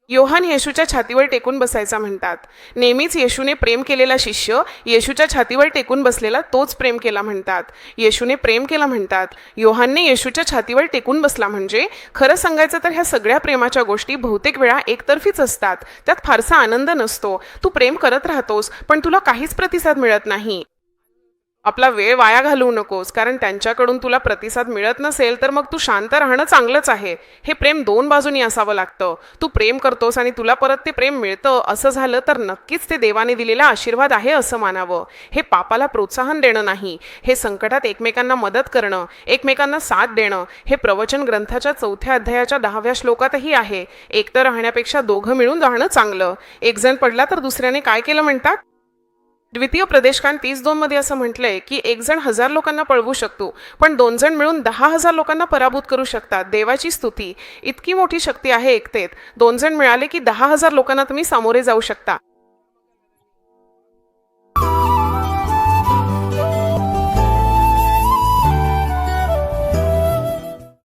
योहान येशूच्या छातीवर टेकून बसायचा म्हणतात. नेहमीच येशूने प्रेम केलेला शिष्य येशूच्या छातीवर टेकून बसलेला तोच प्रेम केला म्हणतात. येशूने प्रेम केला म्हणतात. योहानने येशूच्या छातीवर टेकून बसला म्हणजे खरं सांगायचं तर ह्या सगळ्या प्रेमाच्या गोष्टी बहुतेक वेळा एकतर्फीच असतात. त्यात फारसा आनंद नसतो. तू प्रेम करत राहतोस पण तुला काहीच प्रतिसाद मिळत नाही. आपला वेळ वाया घालवू नकोस, कारण त्यांच्याकडून तुला प्रतिसाद मिळत नसेल तर मग तू शांत राहणं चांगलंच आहे. हे प्रेम दोन बाजूनी असावं लागतं. तू प्रेम करतोस आणि तुला परत ते प्रेम मिळतं असं झालं तर नक्कीच ते देवाने दिलेला आशीर्वाद आहे असं मानावं. हे पापाला प्रोत्साहन देणं नाही. हे संकटात एकमेकांना मदत करणं, एकमेकांना साथ देणं. हे प्रवचन ग्रंथाच्या 4थ्या अध्यायाच्या 10व्या श्लोकातही आहे. एकटं राहण्यापेक्षा दोघं मिळून राहणं चांगलं. एक जण पडला तर दुसऱ्याने काय केलं म्हणतात. द्वितीय प्रदेशकांड 32 मध्ये असं म्हटलंय की एक जण 1000 लोकांना पळवू शकतो, पण 2 जण मिळून 10,000 लोकांना पराभूत करू शकतात. देवाची स्तुती. इतकी मोठी शक्ती आहे एकतेत. 2 जण मिळाले की 10,000 लोकांना तुम्ही सामोरे जाऊ शकता.